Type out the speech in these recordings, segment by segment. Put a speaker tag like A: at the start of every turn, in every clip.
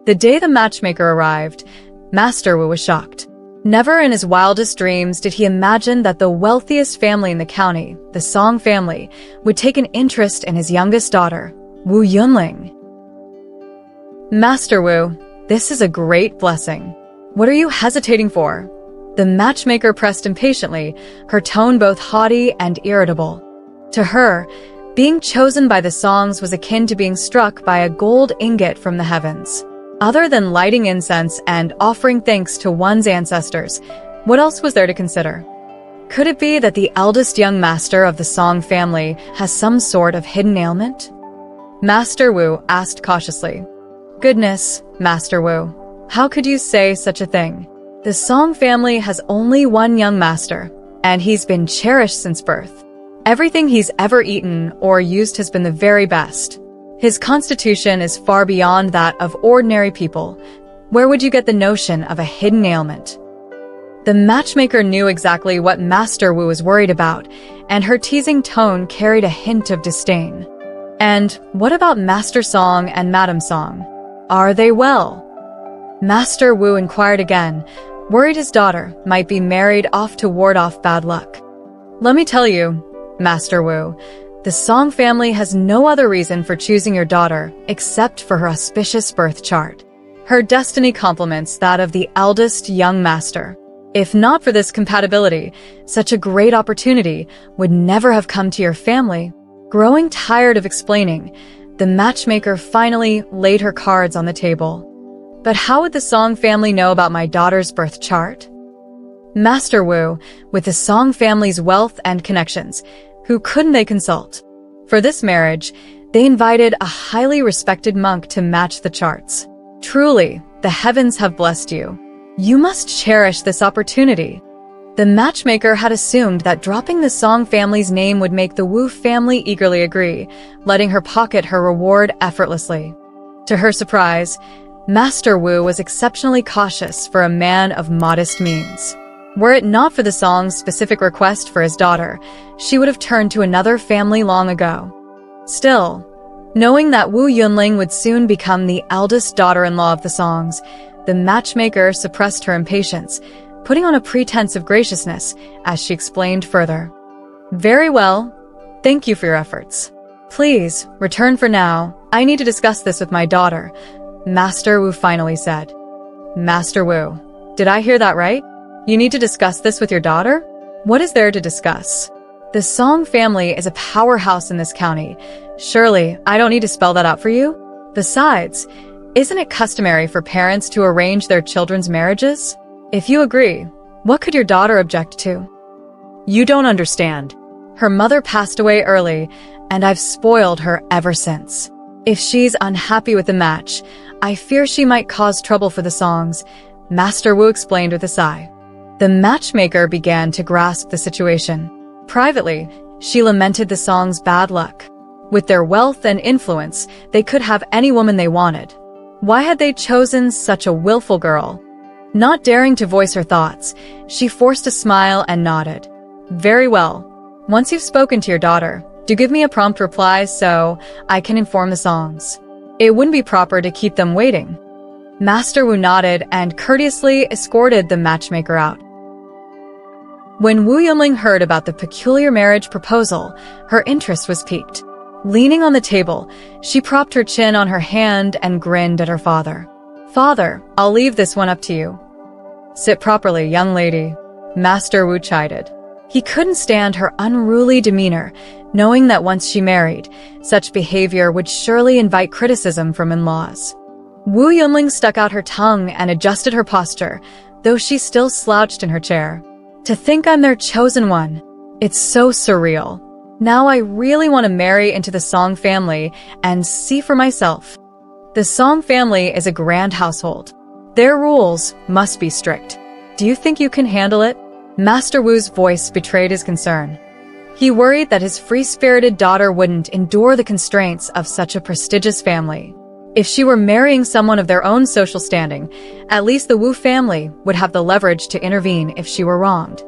A: The day the matchmaker arrived, Master Wu was shocked. Never in his wildest dreams did he imagine that the wealthiest family in the county, the Song family, would take an interest in his youngest daughter, Wu Yunling. Master Wu, this is a great blessing. What are you hesitating for? The matchmaker pressed impatiently, her tone both haughty and irritable. To her, being chosen by the Songs was akin to being struck by a gold ingot from the heavens. Other than lighting incense and offering thanks to one's ancestors, what else was there to consider? Could it be that the eldest young master of the Song family has some sort of hidden ailment? Master Wu asked cautiously. Goodness, Master Wu, how could you say such a thing? The Song family has only one young master, and he's been cherished since birth. Everything he's ever eaten or used has been the very best. His constitution is far beyond that of ordinary people. Where would you get the notion of a hidden ailment? The matchmaker knew exactly what Master Wu was worried about, and her teasing tone carried a hint of disdain. And what about Master Song and Madam Song? Are they well? Master Wu inquired again, worried his daughter might be married off to ward off bad luck. Let me tell you, Master Wu, the Song family has no other reason for choosing your daughter except for her auspicious birth chart. Her destiny complements that of the eldest young master. If not for this compatibility, such a great opportunity would never have come to your family. Growing tired of explaining, the matchmaker finally laid her cards on the table. But how would the Song family know about my daughter's birth chart? Master Wu, with the Song family's wealth and connections, who couldn't they consult? For this marriage, they invited a highly respected monk to match the charts. Truly, the heavens have blessed you. You must cherish this opportunity. The matchmaker had assumed that dropping the Song family's name would make the Wu family eagerly agree, letting her pocket her reward effortlessly. To her surprise, Master Wu was exceptionally cautious for a man of modest means. Were it not for the Song's specific request for his daughter, she would have turned to another family long ago. Still, knowing that Wu Yunling would soon become the eldest daughter-in-law of the Songs, the matchmaker suppressed her impatience, putting on a pretense of graciousness as she explained further. Very well. Thank you for your efforts. Please, return for now. I need to discuss this with my daughter, Master Wu finally said. Master Wu, did I hear that right? You need to discuss this with your daughter? What is there to discuss? The Song family is a powerhouse in this county. Surely, I don't need to spell that out for you? Besides, isn't it customary for parents to arrange their children's marriages? If you agree, what could your daughter object to? You don't understand. Her mother passed away early, and I've spoiled her ever since. If she's unhappy with the match, I fear she might cause trouble for the Songs, Master Wu explained with a sigh. The matchmaker began to grasp the situation. Privately, she lamented the Song's bad luck. With their wealth and influence, they could have any woman they wanted. Why had they chosen such a willful girl? Not daring to voice her thoughts, she forced a smile and nodded. Very well. Once you've spoken to your daughter, do give me a prompt reply so I can inform the Songs. It wouldn't be proper to keep them waiting. Master Wu nodded and courteously escorted the matchmaker out. When Wu Yunling heard about the peculiar marriage proposal, her interest was piqued. Leaning on the table, she propped her chin on her hand and grinned at her father. Father, I'll leave this one up to you. Sit properly, young lady, Master Wu chided. He couldn't stand her unruly demeanor, knowing that once she married, such behavior would surely invite criticism from in-laws. Wu Yunling stuck out her tongue and adjusted her posture, though she still slouched in her chair. To think I'm their chosen one. It's so surreal. Now I really want to marry into the Song family and see for myself. The Song family is a grand household. Their rules must be strict. Do you think you can handle it? Master Wu's voice betrayed his concern. He worried that his free-spirited daughter wouldn't endure the constraints of such a prestigious family. If she were marrying someone of their own social standing, at least the Wu family would have the leverage to intervene if she were wronged.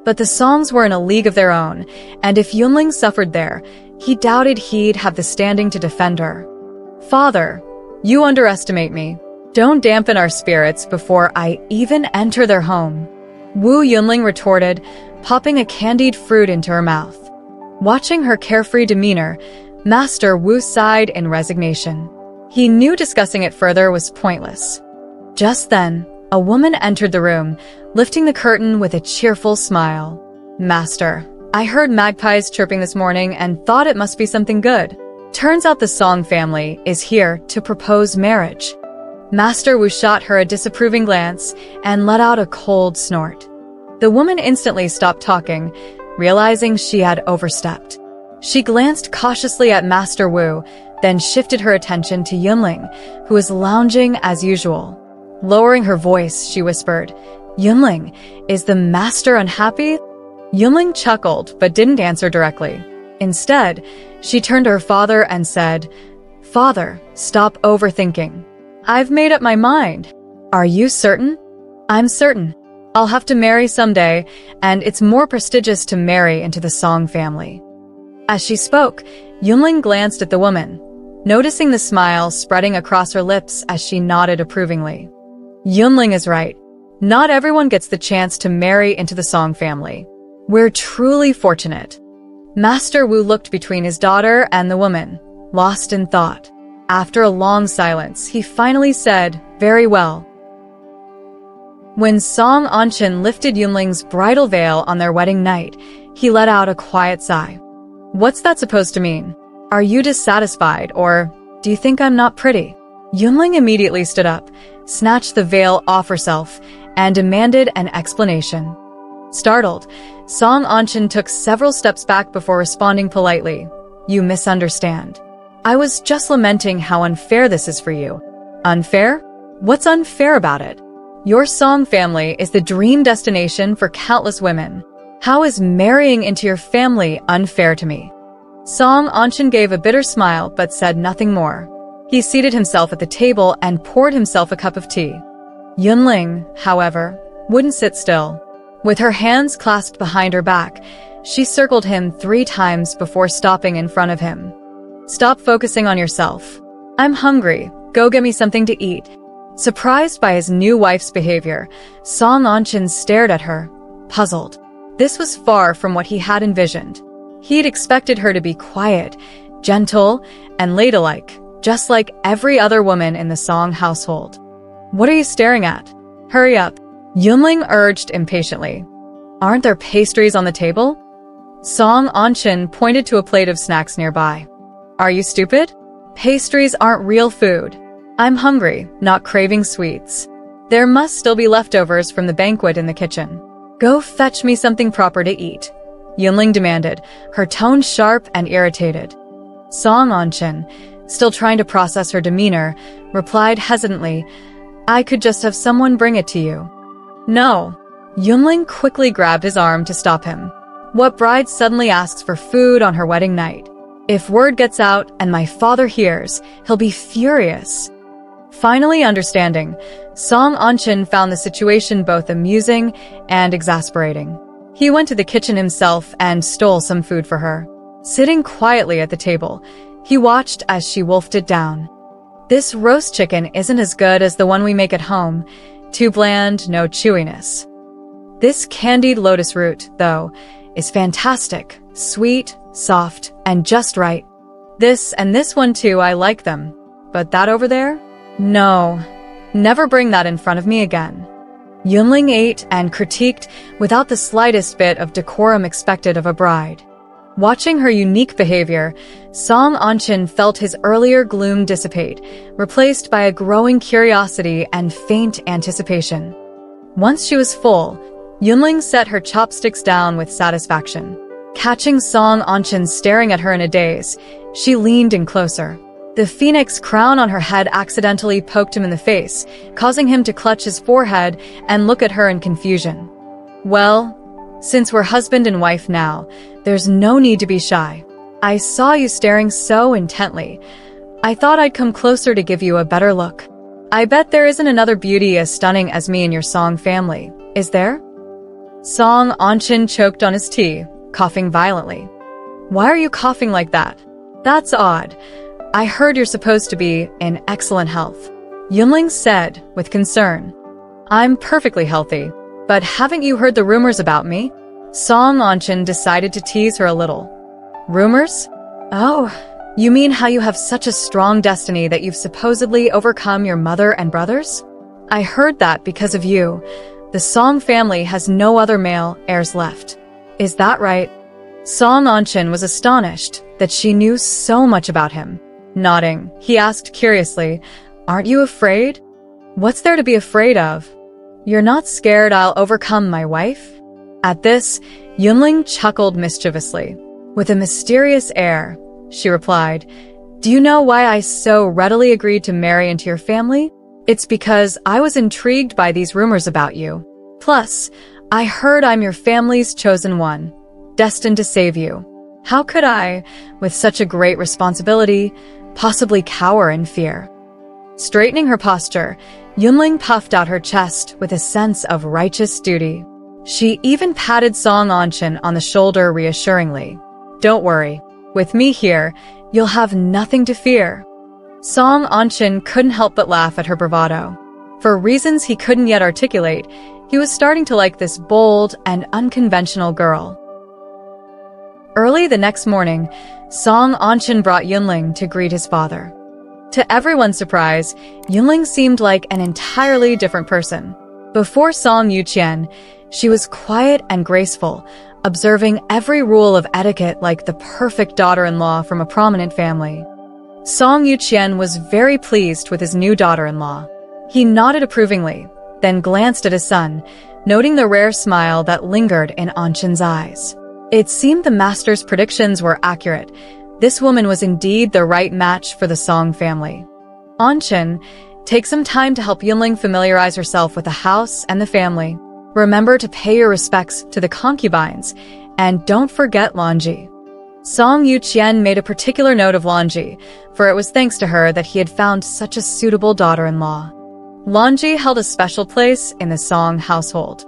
A: But the Songs were in a league of their own, and if Yunling suffered there, he doubted he'd have the standing to defend her. Father, you underestimate me. Don't dampen our spirits before I even enter their home. Wu Yunling retorted, popping a candied fruit into her mouth. Watching her carefree demeanor, Master Wu sighed in resignation. He knew discussing it further was pointless. Just then, a woman entered the room, lifting the curtain with a cheerful smile. Master, I heard magpies chirping this morning and thought it must be something good. Turns out the Song family is here to propose marriage. Master Wu shot her a disapproving glance and let out a cold snort. The woman instantly stopped talking, realizing she had overstepped. She glanced cautiously at Master Wu, then shifted her attention to Yunling, who was lounging as usual. Lowering her voice, she whispered, "Yunling, is the master unhappy?" Yunling chuckled but didn't answer directly. Instead, she turned to her father and said, "Father, stop overthinking. I've made up my mind." "Are you certain?" "I'm certain. I'll have to marry someday, and it's more prestigious to marry into the Song family." As she spoke, Yunling glanced at the woman, noticing the smile spreading across her lips as she nodded approvingly. Yunling is right. Not everyone gets the chance to marry into the Song family. We're truly fortunate. Master Wu looked between his daughter and the woman, lost in thought. After a long silence, he finally said, "Very well." When Song Anchen lifted Yunling's bridal veil on their wedding night, he let out a quiet sigh. "What's that supposed to mean? Are you dissatisfied, or do you think I'm not pretty?" Yunling immediately stood up, snatched the veil off herself, and demanded an explanation. Startled, Song Anchen took several steps back before responding politely. "You misunderstand. I was just lamenting how unfair this is for you." "Unfair? What's unfair about it? Your Song family is the dream destination for countless women. How is marrying into your family unfair to me?" Song Anchen gave a bitter smile but said nothing more. He seated himself at the table and poured himself a cup of tea. Yunling, however, wouldn't sit still. With her hands clasped behind her back, she circled him 3 times before stopping in front of him. "Stop focusing on yourself. I'm hungry. Go get me something to eat." Surprised by his new wife's behavior, Song Anchen stared at her, puzzled. This was far from what he had envisioned. He'd expected her to be quiet, gentle, and ladylike, just like every other woman in the Song household. "What are you staring at? Hurry up," Yunling urged impatiently. "Aren't there pastries on the table?" Song Anchen pointed to a plate of snacks nearby. "Are you stupid? Pastries aren't real food. I'm hungry, not craving sweets. There must still be leftovers from the banquet in the kitchen. Go fetch me something proper to eat," Yunling demanded, her tone sharp and irritated. Song Anchen, still trying to process her demeanor, replied hesitantly, "I could just have someone bring it to you." "No." Yunling quickly grabbed his arm to stop him. What bride suddenly asks for food on her wedding night? If word gets out and my father hears, he'll be furious. Finally understanding, Song Anchen found the situation both amusing and exasperating. He went to the kitchen himself and stole some food for her. Sitting quietly at the table, he watched as she wolfed it down. "This roast chicken isn't as good as the one we make at home. Too bland, no chewiness. This candied lotus root, though, is fantastic, sweet, soft, and just right. This and this one too, I like them. But that over there? No. Never bring that in front of me again." Yunling ate and critiqued without the slightest bit of decorum expected of a bride. Watching her unique behavior, Song Anchen felt his earlier gloom dissipate, replaced by a growing curiosity and faint anticipation. Once she was full, Yunling set her chopsticks down with satisfaction. Catching Song Anchen staring at her in a daze, she leaned in closer. The phoenix crown on her head accidentally poked him in the face, causing him to clutch his forehead and look at her in confusion. "Well, since we're husband and wife now, there's no need to be shy. I saw you staring so intently. I thought I'd come closer to give you a better look. I bet there isn't another beauty as stunning as me in your Song family, is there?" Song Anchen choked on his tea, coughing violently. "Why are you coughing like that? That's odd. I heard you're supposed to be in excellent health." Yunling said with concern. I'm perfectly healthy, but haven't you heard the rumors about me? Song Anchin decided to tease her a little. Rumors? Oh, you mean how you have such a strong destiny that you've supposedly overcome your mother and brothers? I heard that because of you. The Song family has no other male heirs left. Is that right? Song Anchin was astonished that she knew so much about him. Nodding, he asked curiously, Aren't you afraid? What's there to be afraid of? You're not scared I'll overcome my wife? At this, Yunling chuckled mischievously. With a mysterious air, she replied, Do you know why I so readily agreed to marry into your family? It's because I was intrigued by these rumors about you. Plus, I heard I'm your family's chosen one, destined to save you. How could I, with such a great responsibility, possibly cower in fear? Straightening her posture, Yunling puffed out her chest with a sense of righteous duty. She even patted Song Anchin on the shoulder reassuringly. Don't worry, with me here, you'll have nothing to fear. Song Anchin couldn't help but laugh at her bravado. For reasons he couldn't yet articulate, he was starting to like this bold and unconventional girl. Early the next morning, Song Anchin brought Yunling to greet his father. To everyone's surprise, Yunling seemed like an entirely different person. Before Song Yuqian, she was quiet and graceful, observing every rule of etiquette like the perfect daughter-in-law from a prominent family. Song Yuqian was very pleased with his new daughter-in-law. He nodded approvingly, then glanced at his son, noting the rare smile that lingered in Anchin's eyes. It seemed the master's predictions were accurate. This woman was indeed the right match for the Song family. Anchin, take some time to help Yunling familiarize herself with the house and the family. Remember to pay your respects to the concubines, and don't forget Lanji. Song Yuqian made a particular note of Lanji, for it was thanks to her that he had found such a suitable daughter-in-law. Lanji held a special place in the Song household.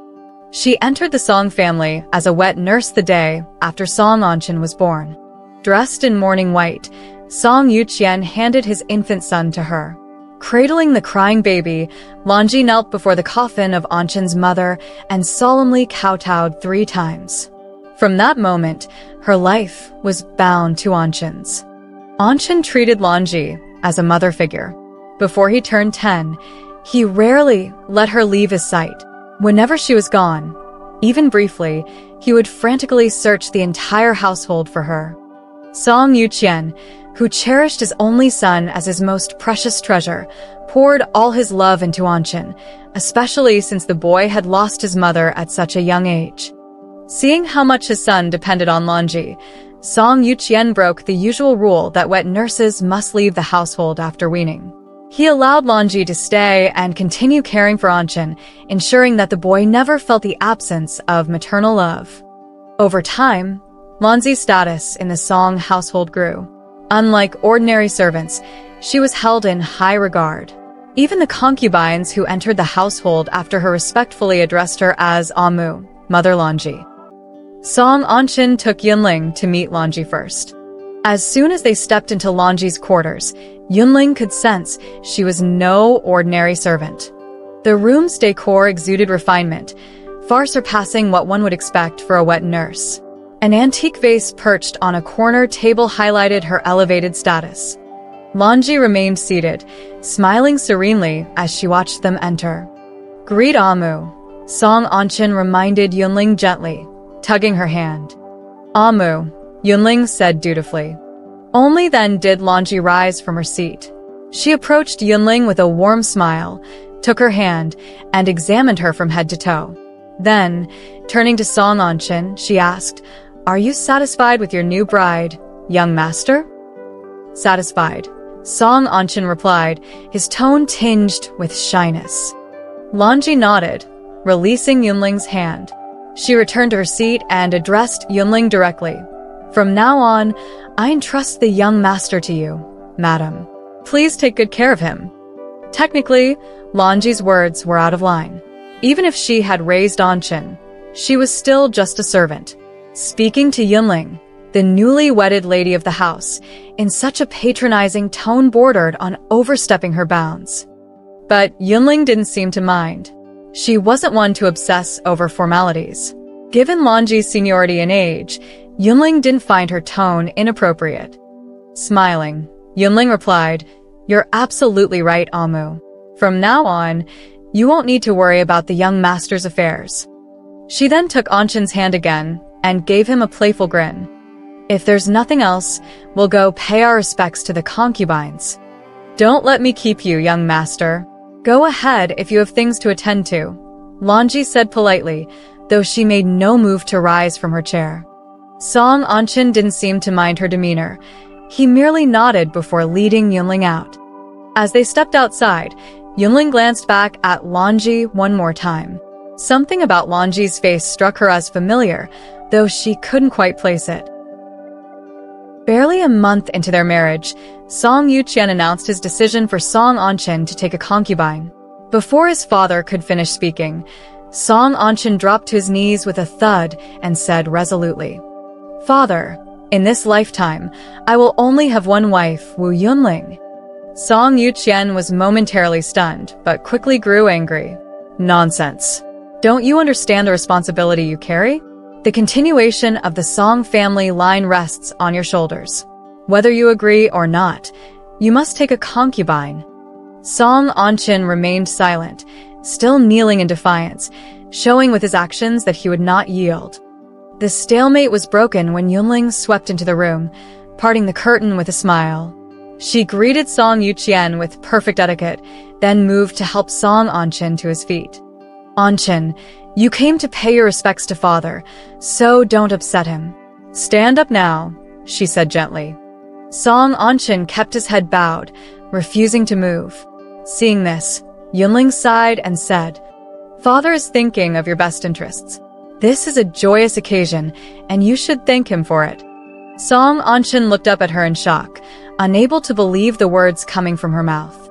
A: She entered the Song family as a wet nurse the day after Song Anchin was born. Dressed in mourning white, Song Yuqian handed his infant son to her. Cradling the crying baby, Lanji knelt before the coffin of Anchin's mother and solemnly kowtowed 3 times. From that moment, her life was bound to Anchin's. Anchin treated Lanji as a mother figure. Before he turned 10, he rarely let her leave his sight. Whenever she was gone, even briefly, he would frantically search the entire household for her. Song Yuqian, who cherished his only son as his most precious treasure, poured all his love into Anchin, especially since the boy had lost his mother at such a young age. Seeing how much his son depended on Lanji, Song Yuqian broke the usual rule that wet nurses must leave the household after weaning. He allowed Lanji to stay and continue caring for Anchin, ensuring that the boy never felt the absence of maternal love. Over time, Lanji's status in the Song household grew. Unlike ordinary servants, she was held in high regard. Even the concubines who entered the household after her respectfully addressed her as Amu, Mother Lanji. Song Anchin took Yunling to meet Lanji first. As soon as they stepped into Lanji's quarters, Yunling could sense she was no ordinary servant. The room's decor exuded refinement, far surpassing what one would expect for a wet nurse. An antique vase perched on a corner table highlighted her elevated status. Lanji remained seated, smiling serenely as she watched them enter. Greet Amu, Song Anchin reminded Yunling gently, tugging her hand. Amu, Yunling said dutifully. Only then did Lanji rise from her seat. She approached Yunling with a warm smile, took her hand, and examined her from head to toe. Then, turning to Song Anchin, she asked, Are you satisfied with your new bride, young master? Satisfied, Song Anchin replied, his tone tinged with shyness. Lanji nodded, releasing Yunling's hand. She returned to her seat and addressed Yunling directly. From now on, I entrust the young master to you, madam. Please take good care of him. Technically, Lanji's words were out of line. Even if she had raised Anchin, she was still just a servant, speaking to Yunling, the newly wedded lady of the house, in such a patronizing tone bordered on overstepping her bounds. But Yunling didn't seem to mind. She wasn't one to obsess over formalities. Given Lanji's seniority in age, Yunling didn't find her tone inappropriate. Smiling, Yunling replied, "You're absolutely right, Amu. From now on, you won't need to worry about the young master's affairs." She then took Anshin's hand again and gave him a playful grin. "If there's nothing else, we'll go pay our respects to the concubines." "Don't let me keep you, young master. Go ahead if you have things to attend to," Lanji said politely, though she made no move to rise from her chair. Song Anshin didn't seem to mind her demeanor. He merely nodded before leading Yunling out. As they stepped outside, Yunling glanced back at Lanji one more time. Something about Lanji's face struck her as familiar, though she couldn't quite place it. Barely a month into their marriage, Song Yuqian announced his decision for Song Anshin to take a concubine. Before his father could finish speaking, Song Anshin dropped to his knees with a thud and said resolutely, "Father, in this lifetime, I will only have one wife, Wu Yunling." Song Yuqian was momentarily stunned, but quickly grew angry. "Nonsense. Don't you understand the responsibility you carry? The continuation of the Song family line rests on your shoulders. Whether you agree or not, you must take a concubine." Song Anshin remained silent, still kneeling in defiance, showing with his actions that he would not yield. The stalemate was broken when Yunling swept into the room, parting the curtain with a smile. She greeted Song Yuqian with perfect etiquette, then moved to help Song Anshin to his feet. "Anshin, you came to pay your respects to father, so don't upset him. Stand up now," she said gently. Song Anshin kept his head bowed, refusing to move. Seeing this, Yunling sighed and said, "Father is thinking of your best interests. This is a joyous occasion, and you should thank him for it." Song Anshin looked up at her in shock, unable to believe the words coming from her mouth.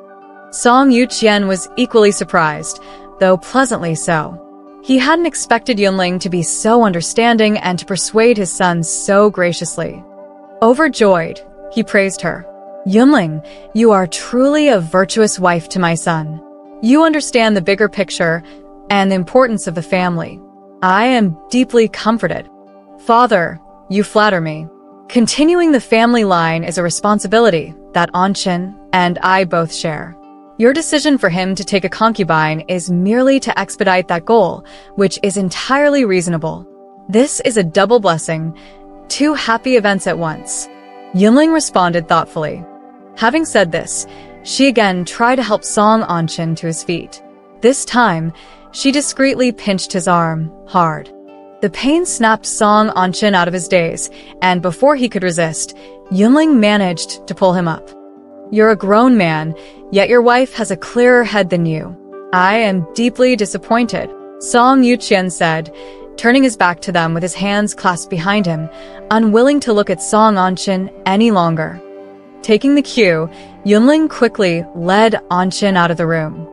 A: Song Yuqian was equally surprised, though pleasantly so. He hadn't expected Yunling to be so understanding and to persuade his son so graciously. Overjoyed, he praised her. "Yunling, you are truly a virtuous wife to my son. You understand the bigger picture and the importance of the family. I am deeply comforted. Father, you flatter me. Continuing the family line is a responsibility that Anshin and I both share. Your decision for him to take a concubine is merely to expedite that goal, which is entirely reasonable. This is a double blessing, two happy events at once." Yunling responded thoughtfully. Having said this, she again tried to help Song Anshin to his feet. This time, she discreetly pinched his arm, hard. The pain snapped Song Anshin out of his daze, and before he could resist, Yunling managed to pull him up. "You're a grown man, yet your wife has a clearer head than you. I am deeply disappointed," Song Yuqian said, turning his back to them with his hands clasped behind him, unwilling to look at Song Anshin any longer. Taking the cue, Yunling quickly led Anshin out of the room.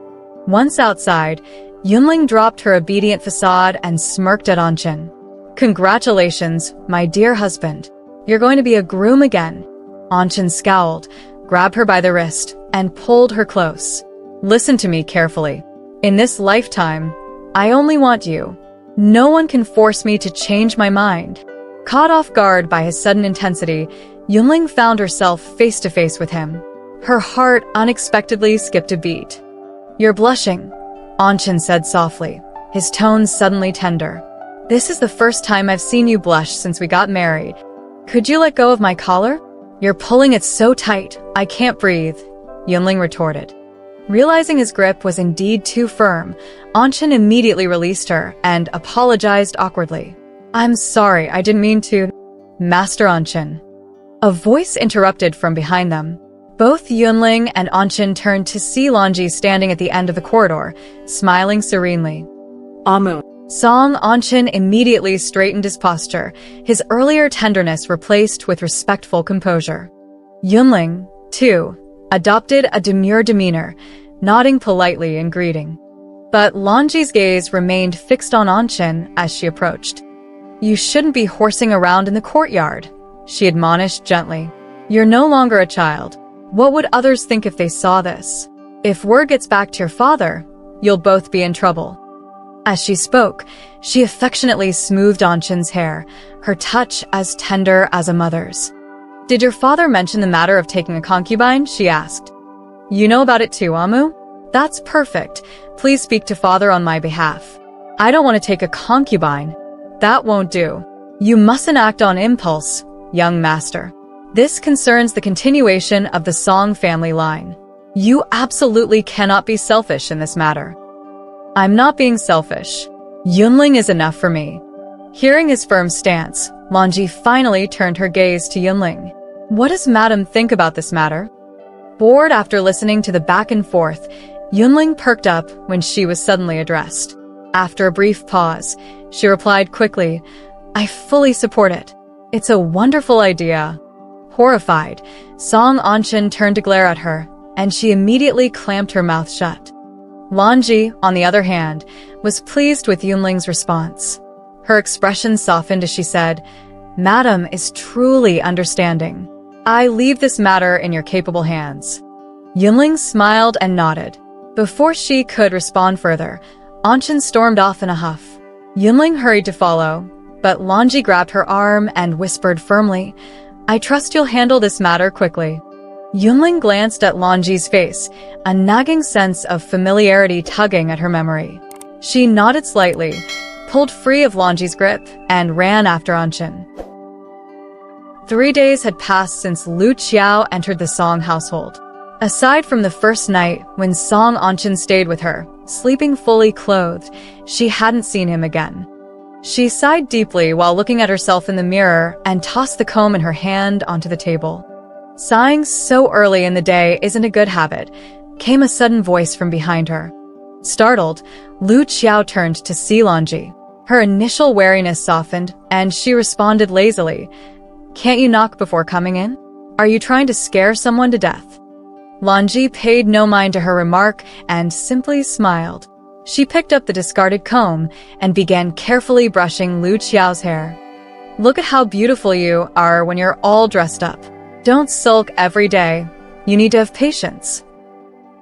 A: Once outside, Yunling dropped her obedient facade and smirked at Anshin. "Congratulations, my dear husband. You're going to be a groom again." Anshin scowled, grabbed her by the wrist, and pulled her close. "Listen to me carefully. In this lifetime, I only want you. No one can force me to change my mind." Caught off guard by his sudden intensity, Yunling found herself face to face with him. Her heart unexpectedly skipped a beat. "You're blushing," Anshin said softly, his tone suddenly tender. "This is the first time I've seen you blush since we got married. Could you let go of my collar? You're pulling it so tight, I can't breathe," Yunling retorted. Realizing his grip was indeed too firm, Anshin immediately released her and apologized awkwardly. "I'm sorry, I didn't mean to." "Master Anshin." A voice interrupted from behind them. Both Yunling and Anshin turned to see Lanji standing at the end of the corridor, smiling serenely.
B: Amu.
A: Song Anshin immediately straightened his posture, his earlier tenderness replaced with respectful composure. Yunling, too, adopted a demure demeanor, nodding politely in greeting. But Lanji's gaze remained fixed on Anshin as she approached. "You shouldn't be horsing around in the courtyard," she admonished gently. "You're no longer a child. What would others think if they saw this?" If word gets back to your father, you'll both be in trouble." As she spoke, she affectionately smoothed Anchin's hair, her touch as tender as a mother's. "Did your father mention the matter of taking a concubine?" she asked. "You know about it too, Amu? That's perfect. Please speak to father on my behalf. I don't want to take a concubine. That won't do. You mustn't act on impulse, young master. This concerns the continuation of the Song family line. You absolutely cannot be selfish in this matter." "I'm not being selfish. Yunling is enough for me." Hearing his firm stance, Lanji finally turned her gaze to Yunling. "What does Madam think about this matter?" Bored after listening to the back and forth, Yunling perked up when she was suddenly addressed. After a brief pause, she replied quickly, "I fully support it. It's a wonderful idea." Horrified, Song Anchin turned to glare at her, and she immediately clamped her mouth shut. Lanji, on the other hand, was pleased with Yunling's response. Her expression softened as she said, "Madam is truly understanding. I leave this matter in your capable hands." Yunling smiled and nodded. Before she could respond further, Anchin stormed off in a huff. Yunling hurried to follow, but Lanji grabbed her arm and whispered firmly, "I trust you'll handle this matter quickly." Yunling glanced at Lanji's face, a nagging sense of familiarity tugging at her memory. She nodded slightly, pulled free of Lanji's grip, and ran after Anchin. 3 days had passed since Lu Qiao entered the Song household. Aside from the first night when Song Anchin stayed with her, sleeping fully clothed, she hadn't seen him again. She sighed deeply while looking at herself in the mirror and tossed the comb in her hand onto the table. Sighing so early in the day isn't a good habit, came a sudden voice from behind her. Startled, Lu Qiao turned to see Lanji. Her initial wariness softened, and she responded lazily, "Can't you knock before coming in? Are you trying to scare someone to death?" Lanji paid no mind to her remark and simply smiled. She picked up the discarded comb and began carefully brushing Lu Qiao's hair. "Look at how beautiful you are when you're all dressed up. Don't sulk every day. You need to have patience."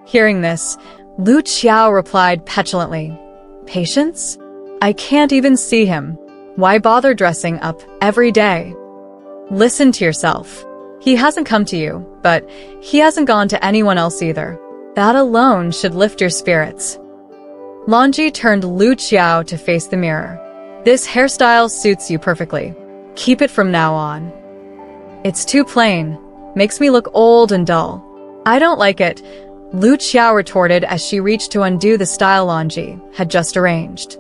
A: Hearing this, Lu Qiao replied petulantly, "Patience? I can't even see him. Why bother dressing up every day? Listen to yourself. He hasn't come to you, but he hasn't gone to anyone else either. That alone should lift your spirits." Lanji turned Lu Qiao to face the mirror. "This hairstyle suits you perfectly. Keep it from now on." "It's too plain. Makes me look old and dull." "I don't like it," Lu Qiao retorted as she reached to undo the style Lanji had just arranged.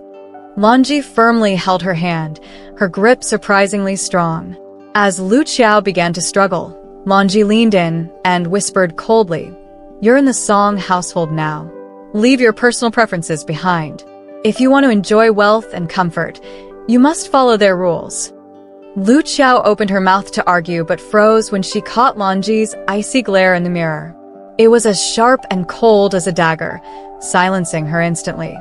A: Lanji firmly held her hand, her grip surprisingly strong. As Lu Qiao began to struggle, Lanji leaned in and whispered coldly, "You're in the Song household now. Leave your personal preferences behind. If you want to enjoy wealth and comfort, you must follow their rules." Lu Qiao opened her mouth to argue but froze when she caught Lanji's icy glare in the mirror. It was as sharp and cold as a dagger, silencing her instantly.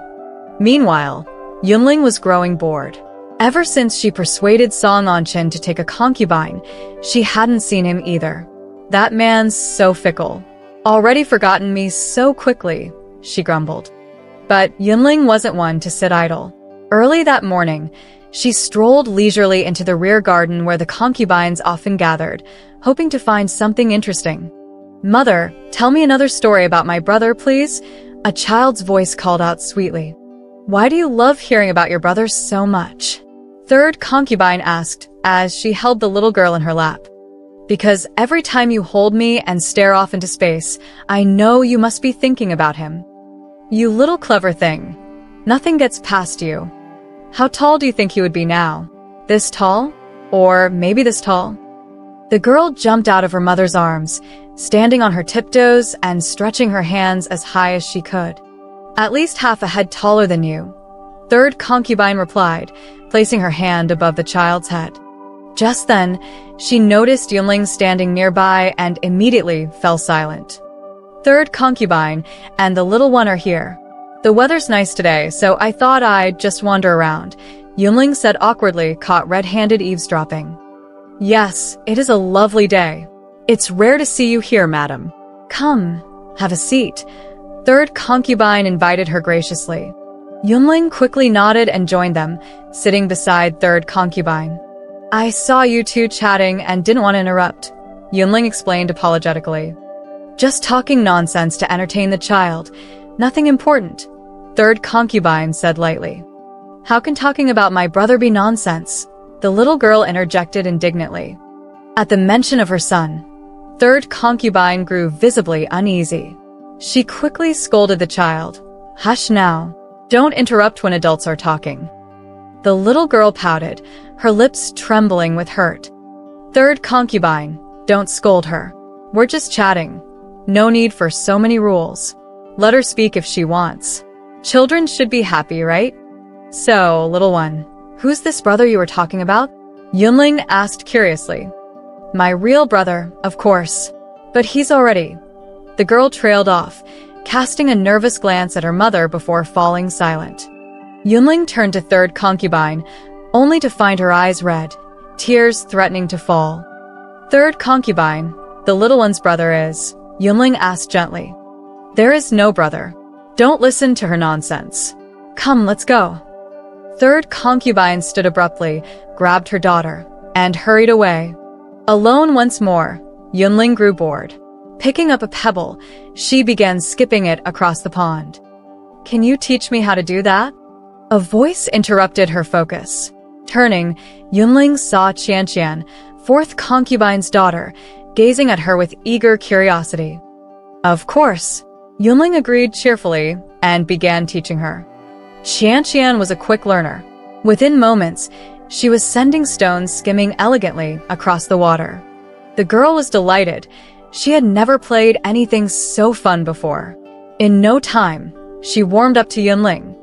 A: Meanwhile, Yunling was growing bored. Ever since she persuaded Song Anchin to take a concubine, she hadn't seen him either. "That man's so fickle. Already forgotten me so quickly," she grumbled. But Yunling wasn't one to sit idle. Early that morning, she strolled leisurely into the rear garden where the concubines often gathered, hoping to find something interesting. "Mother, tell me another story about my brother, please," a child's voice called out sweetly. "Why do you love hearing about your brother so much?" Third concubine asked as she held the little girl in her lap. "Because every time you hold me and stare off into space, I know you must be thinking about him. You little clever thing. Nothing gets past you. How tall do you think he would be now? This tall? Or maybe this tall?" The girl jumped out of her mother's arms, standing on her tiptoes and stretching her hands as high as she could. "At least half a head taller than you," third concubine replied, placing her hand above the child's head. Just then, she noticed Yunling standing nearby and immediately fell silent. "Third concubine and the little one are here. The weather's nice today, so I thought I'd just wander around," Yunling said awkwardly, caught red-handed eavesdropping. "Yes, it is a lovely day. It's rare to see you here, madam. Come, have a seat. Third concubine invited her graciously. Yunling quickly nodded and joined them, sitting beside third concubine. I saw you two chatting and didn't want to interrupt, Yunling explained apologetically. Just talking nonsense to entertain the child. Nothing important, third concubine said lightly. How can talking about my brother be nonsense? The little girl interjected indignantly. At the mention of her son, third concubine grew visibly uneasy. She quickly scolded the child. Hush now. Don't interrupt when adults are talking. The little girl pouted, her lips trembling with hurt. Third concubine, don't scold her. We're just chatting. No need for so many rules. Let her speak if she wants. Children should be happy, right? So, little one, who's this brother you were talking about? Yunling asked curiously. My real brother, of course. But he's already. The girl trailed off, casting a nervous glance at her mother before falling silent. Yunling turned to third concubine, only to find her eyes red, tears threatening to fall. Third concubine, the little one's brother is, Yunling asked gently. There is no brother. Don't listen to her nonsense. Come, let's go. Third concubine stood abruptly, grabbed her daughter, and hurried away. Alone once more, Yunling grew bored. Picking up a pebble, she began skipping it across the pond. Can you teach me how to do that? A voice interrupted her focus. Turning, Yunling saw Qianqian, fourth concubine's daughter, gazing at her with eager curiosity. Of course, Yunling agreed cheerfully and began teaching her. Qianqian was a quick learner. Within moments, she was sending stones skimming elegantly across the water. The girl was delighted. She had never played anything so fun before. In no time, she warmed up to Yunling.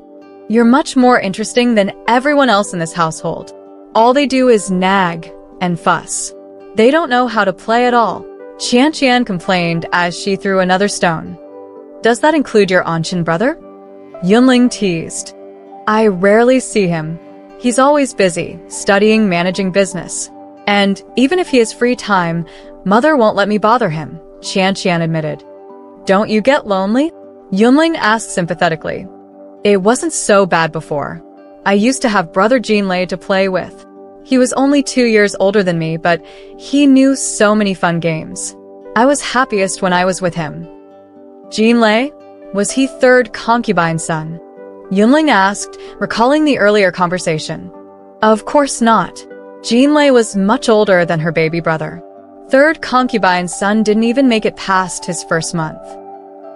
A: You're much more interesting than everyone else in this household. All they do is nag and fuss. They don't know how to play at all, Qianqian complained as she threw another stone. Does that include your Anshin brother? Yunling teased. I rarely see him. He's always busy, studying, managing business. And even if he has free time, Mother won't let me bother him, Qianqian admitted. Don't you get lonely? Yunling asked sympathetically. It wasn't so bad before. I used to have brother Jinlei to play with. He was only 2 years older than me, but he knew so many fun games. I was happiest when I was with him. Jinlei? Was he third concubine's son? Yunling asked, recalling the earlier conversation. Of course not. Jinlei was much older than her baby brother. Third concubine's son didn't even make it past his first month.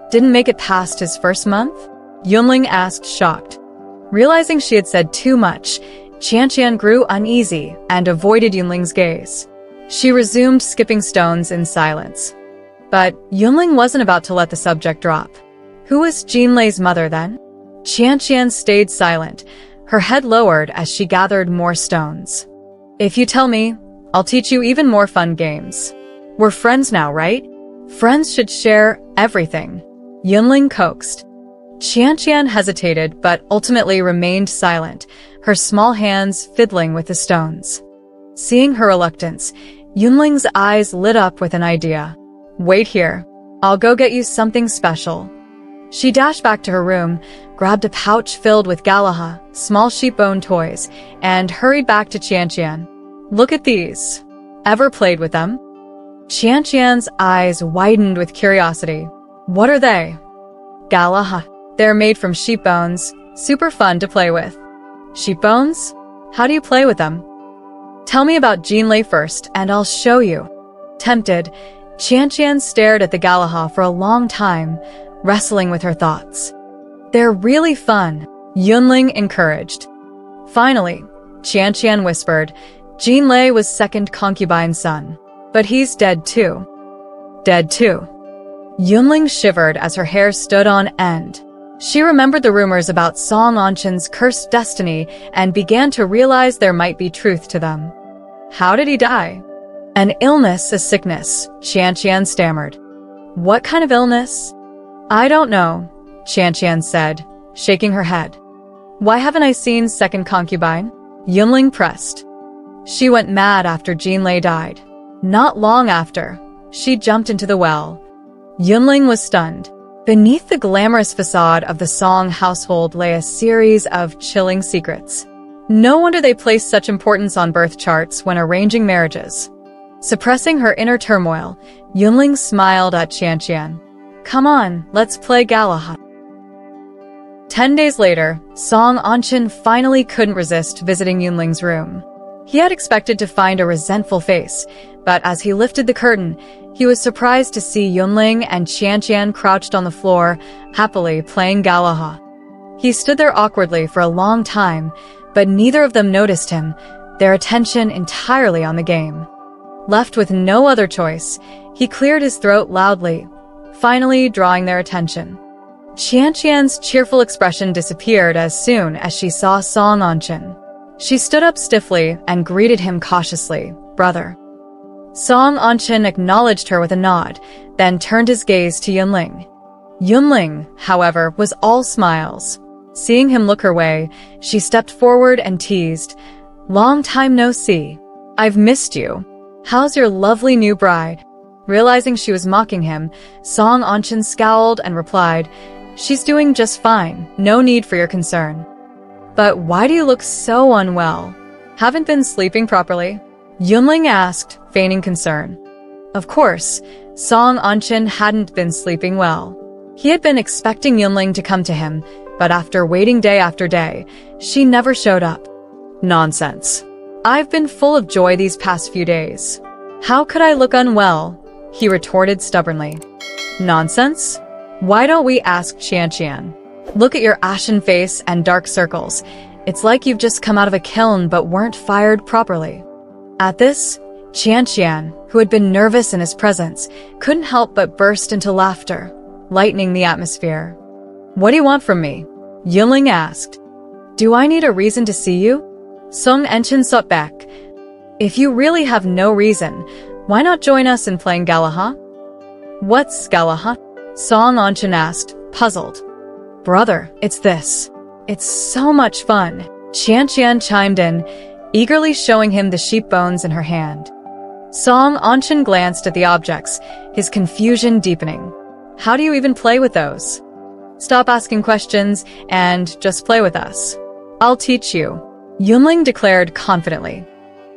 A: Didn't make it past his first month? Yunling asked, shocked. Realizing she had said too much, Qianqian grew uneasy and avoided Yunling's gaze. She resumed skipping stones in silence. But Yunling wasn't about to let the subject drop. Who was Jinlei's mother then? Qianqian stayed silent, her head lowered as she gathered more stones. If you tell me, I'll teach you even more fun games. We're friends now, right? Friends should share everything, Yunling coaxed. Qianqian hesitated but ultimately remained silent, her small hands fiddling with the stones. Seeing her reluctance, Yunling's eyes lit up with an idea. Wait here. I'll go get you something special. She dashed back to her room, grabbed a pouch filled with galaha, small sheep-bone toys, and hurried back to Qianqian. Look at these. Ever played with them? Qianqian's eyes widened with curiosity. What are they? Galaha. They're made from sheep bones, super fun to play with. Sheep bones? How do you play with them? Tell me about Jinlei first, and I'll show you. Tempted, Qianqian stared at the galaha for a long time, wrestling with her thoughts. They're really fun, Yunling encouraged. Finally, Qianqian whispered, Jinlei was second concubine's son, but he's dead too. Dead too. Yunling shivered as her hair stood on end. She remembered the rumors about Song Anshin's cursed destiny and began to realize there might be truth to them. How did he die? An illness, a sickness, Qianqian stammered. What kind of illness? I don't know, Qianqian said, shaking her head. Why haven't I seen second concubine? Yunling pressed. She went mad after Jinlei died. Not long after, she jumped into the well. Yunling was stunned. Beneath the glamorous facade of the Song household lay a series of chilling secrets. No wonder they placed such importance on birth charts when arranging marriages. Suppressing her inner turmoil, Yunling smiled at Qianqian. "Come on, let's play Galahad." 10 days later, Song Anchen finally couldn't resist visiting Yunling's room. He had expected to find a resentful face, but as he lifted the curtain, he was surprised to see Yunling and Qianqian crouched on the floor, happily playing Galahad. He stood there awkwardly for a long time, but neither of them noticed him, their attention entirely on the game. Left with no other choice, he cleared his throat loudly, finally drawing their attention. Qianqian's cheerful expression disappeared as soon as she saw Song Anchen. She stood up stiffly and greeted him cautiously, "Brother." Song Anchen acknowledged her with a nod, then turned his gaze to Yunling. Yunling, however, was all smiles. Seeing him look her way, she stepped forward and teased, "Long time no see. I've missed you. How's your lovely new bride?" Realizing she was mocking him, Song Anchen scowled and replied, "She's doing just fine, no need for your concern." "But why do you look so unwell? Haven't been sleeping properly?" Yunling asked, feigning concern. Of course, Song Anchen hadn't been sleeping well. He had been expecting Yunling to come to him, but after waiting day after day, she never showed up. "Nonsense. I've been full of joy these past few days. How could I look unwell?" he retorted stubbornly. "Nonsense? Why don't we ask Qianqian? Look at your ashen face and dark circles. It's like you've just come out of a kiln but weren't fired properly." At this, Qianqian, who had been nervous in his presence, couldn't help but burst into laughter, lightening the atmosphere. "What do you want from me?" Yunling asked. "Do I need a reason to see you?" Song Anchen sought back. "If you really have no reason, why not join us in playing Galahad?" "What's Galahad?" Song Anchen asked, puzzled. "Brother, it's this. It's so much fun." Qianqian chimed in, eagerly showing him the sheep bones in her hand. Song Anchen glanced at the objects, his confusion deepening. "How do you even play with those?" "Stop asking questions and just play with us. I'll teach you," Yunling declared confidently.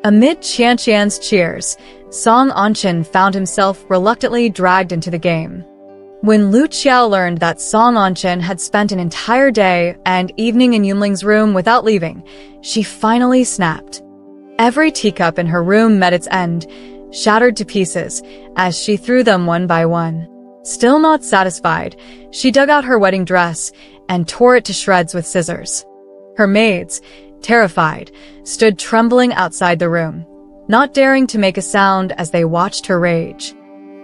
A: Amid Qianqian's cheers, Song Anchen found himself reluctantly dragged into the game. When Lu Qiao learned that Song Anchen had spent an entire day and evening in Yunling's room without leaving, she finally snapped. Every teacup in her room met its end, shattered to pieces, as she threw them one by one. Still not satisfied, she dug out her wedding dress and tore it to shreds with scissors. Her maids, terrified, stood trembling outside the room, not daring to make a sound as they watched her rage.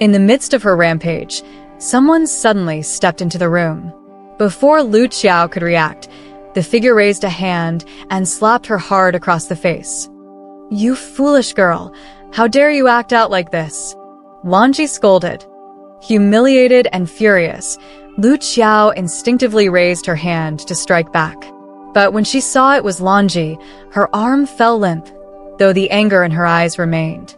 A: In the midst of her rampage, someone suddenly stepped into the room. Before Lu Qiao could react, the figure raised a hand and slapped her hard across the face. "You foolish girl, how dare you act out like this?" Lanji scolded. Humiliated and furious, Lu Qiao instinctively raised her hand to strike back. But when she saw it was Lanji, her arm fell limp, though the anger in her eyes remained.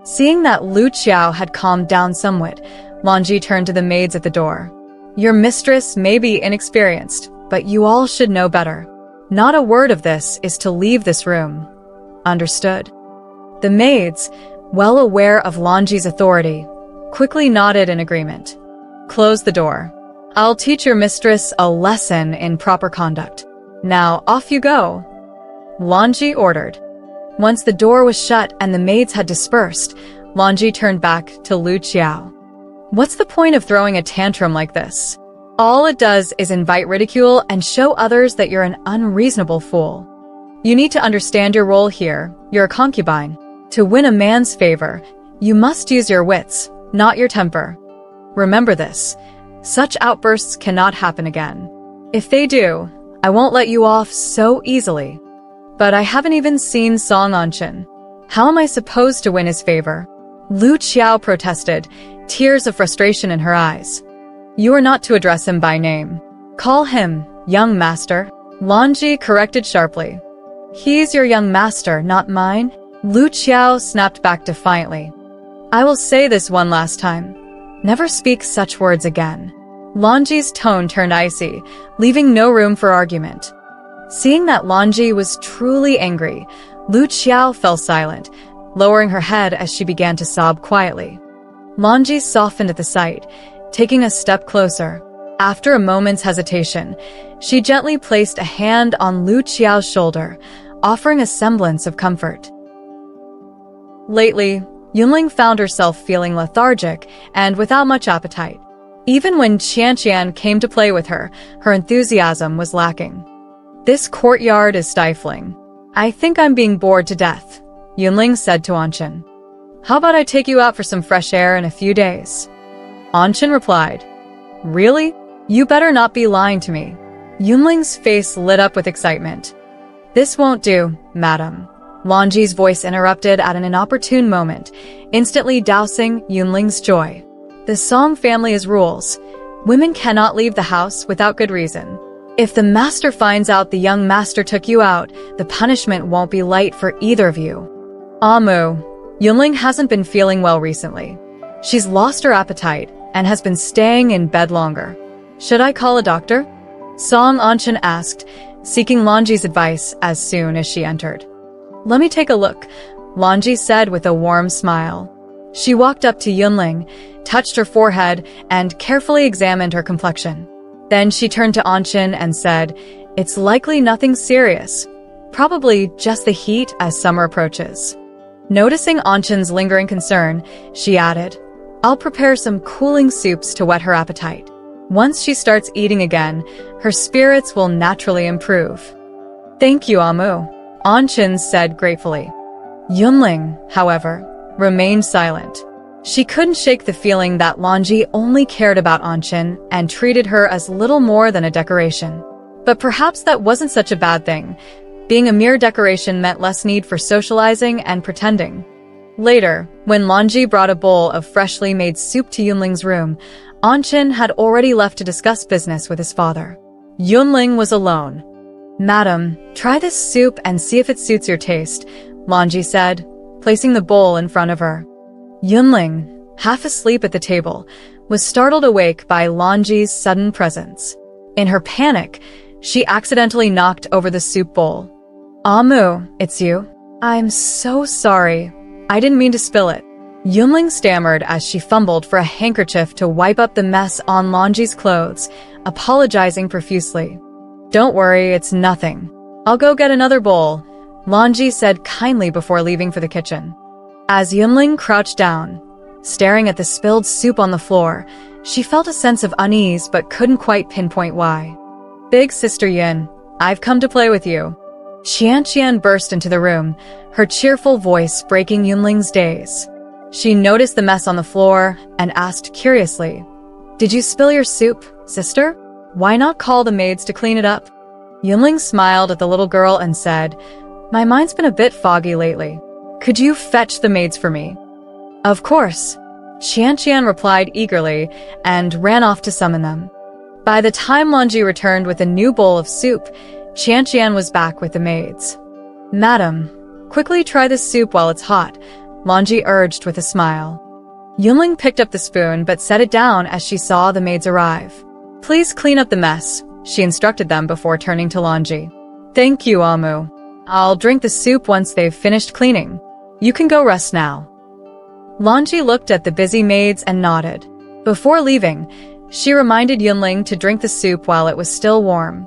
A: Seeing that Lu Qiao had calmed down somewhat, Lanji turned to the maids at the door. "Your mistress may be inexperienced, but you all should know better. Not a word of this is to leave this room. Understood?" The maids, well aware of Lanji's authority, quickly nodded in agreement. "Close the door. I'll teach your mistress a lesson in proper conduct. Now off you go," Lanji ordered. Once the door was shut and the maids had dispersed, Lanji turned back to Lu Qiao. "What's the point of throwing a tantrum like this? All it does is invite ridicule and show others that you're an unreasonable fool. You need to understand your role here. You're a concubine. To win a man's favor, you must use your wits, not your temper. Remember this. Such outbursts cannot happen again. If they do, I won't let you off so easily." "But I haven't even seen Song Anchen. How am I supposed to win his favor?" Lu Qiao protested, tears of frustration in her eyes. "You are not to address him by name. Call him, young master," Lanji corrected sharply. "He's your young master, not mine," Lu Qiao snapped back defiantly. "I will say this one last time. Never speak such words again." Lanji's tone turned icy, leaving no room for argument. Seeing that Lanji was truly angry, Lu Qiao fell silent, lowering her head as she began to sob quietly. Lanji softened at the sight, taking a step closer. After a moment's hesitation, she gently placed a hand on Lu Qiao's shoulder, offering a semblance of comfort. Lately, Yunling found herself feeling lethargic and without much appetite. Even when Qianqian came to play with her, her enthusiasm was lacking. "This courtyard is stifling. I think I'm being bored to death," Yunling said to Anqin. "How about I take you out for some fresh air in a few days?" Anqin replied, "Really? You better not be lying to me." Yunling's face lit up with excitement. "This won't do, madam." Lanji's voice interrupted at an inopportune moment, instantly dousing Yunling's joy. "The Song family has rules. Women cannot leave the house without good reason. If the master finds out the young master took you out, the punishment won't be light for either of you." "Amu, Yunling hasn't been feeling well recently. She's lost her appetite and has been staying in bed longer. Should I call a doctor?" Song Anqin asked, seeking Lanji's advice as soon as she entered. "Let me take a look," Lanji said with a warm smile. She walked up to Yunling, touched her forehead, and carefully examined her complexion. Then she turned to Anqin and said, "It's likely nothing serious. Probably just the heat as summer approaches." Noticing Anqin's lingering concern, she added, "I'll prepare some cooling soups to whet her appetite. Once she starts eating again, her spirits will naturally improve." "Thank you, Amu," Anqin said gratefully. Yunling, however, remained silent. She couldn't shake the feeling that Lanji only cared about Anqin and treated her as little more than a decoration. But perhaps that wasn't such a bad thing. Being a mere decoration meant less need for socializing and pretending. Later, when Lanji brought a bowl of freshly made soup to Yunling's room, Anqin had already left to discuss business with his father. Yunling was alone. "Madam, try this soup and see if it suits your taste," Lanji said, placing the bowl in front of her. Yunling, half asleep at the table, was startled awake by Lanji's sudden presence. In her panic, she accidentally knocked over the soup bowl. "Amu, it's you. I'm so sorry. I didn't mean to spill it." Yunling stammered as she fumbled for a handkerchief to wipe up the mess on Lanji's clothes, apologizing profusely. "Don't worry, it's nothing. I'll go get another bowl," Lanji said kindly before leaving for the kitchen. As Yunling crouched down, staring at the spilled soup on the floor, she felt a sense of unease but couldn't quite pinpoint why. "Big Sister Yun, I've come to play with you." Qianqian burst into the room, her cheerful voice breaking Yunling's daze. She noticed the mess on the floor and asked curiously, "Did you spill your soup, sister? Why not call the maids to clean it up?" Yunling smiled at the little girl and said, "My mind's been a bit foggy lately. Could you fetch the maids for me?" "Of course," Qianqian replied eagerly and ran off to summon them. By the time Lanji returned with a new bowl of soup, Qianqian was back with the maids. "Madam, quickly try this soup while it's hot," Lanji urged with a smile. Yunling picked up the spoon but set it down as she saw the maids arrive. "Please clean up the mess," she instructed them before turning to Lanji. "Thank you, Amu. I'll drink the soup once they've finished cleaning. You can go rest now." Lanji looked at the busy maids and nodded. Before leaving, she reminded Yunling to drink the soup while it was still warm.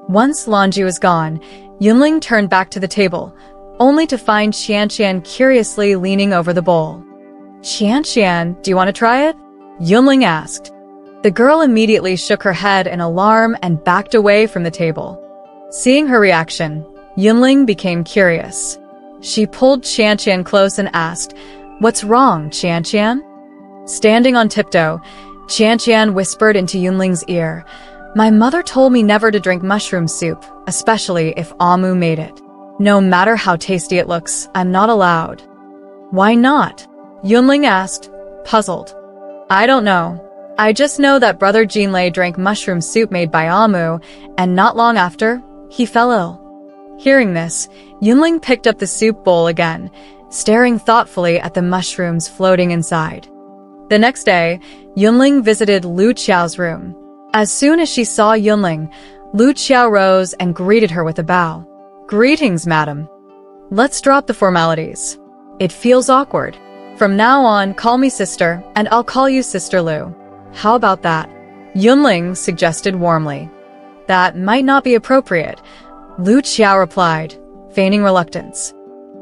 A: Once Lanji was gone, Yunling turned back to the table, only to find Qianqian curiously leaning over the bowl. "Qianqian, do you want to try it?" Yunling asked. The girl immediately shook her head in alarm and backed away from the table. Seeing her reaction, Yunling became curious. She pulled Qianqian close and asked, "What's wrong, Qianqian?" Standing on tiptoe, Qianqian whispered into Yunling's ear, "My mother told me never to drink mushroom soup, especially if Amu made it. No matter how tasty it looks, I'm not allowed." "Why not?" Yunling asked, puzzled. "I don't know. I just know that Brother Jinlei drank mushroom soup made by Amu, and not long after, he fell ill." Hearing this, Yunling picked up the soup bowl again, staring thoughtfully at the mushrooms floating inside. The next day, Yunling visited Lu Qiao's room. As soon as she saw Yunling, Lu Qiao rose and greeted her with a bow. "Greetings, madam. Let's drop the formalities. It feels awkward. From now on, call me sister, and I'll call you Sister Lu. How about that?" Yunling suggested warmly. "That might not be appropriate," Lu Qiao replied, feigning reluctance.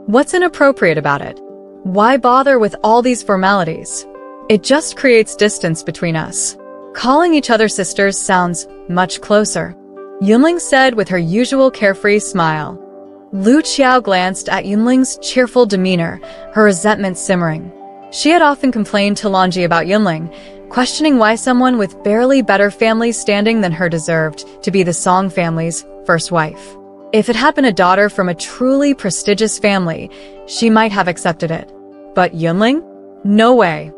A: "What's inappropriate about it? Why bother with all these formalities? It just creates distance between us. Calling each other sisters sounds much closer," Yunling said with her usual carefree smile. Lu Qiao glanced at Yunling's cheerful demeanor, her resentment simmering. She had often complained to Lanji about Yunling, questioning why someone with barely better family standing than her deserved to be the Song family's first wife. If it had been a daughter from a truly prestigious family, she might have accepted it. But Yunling? No way.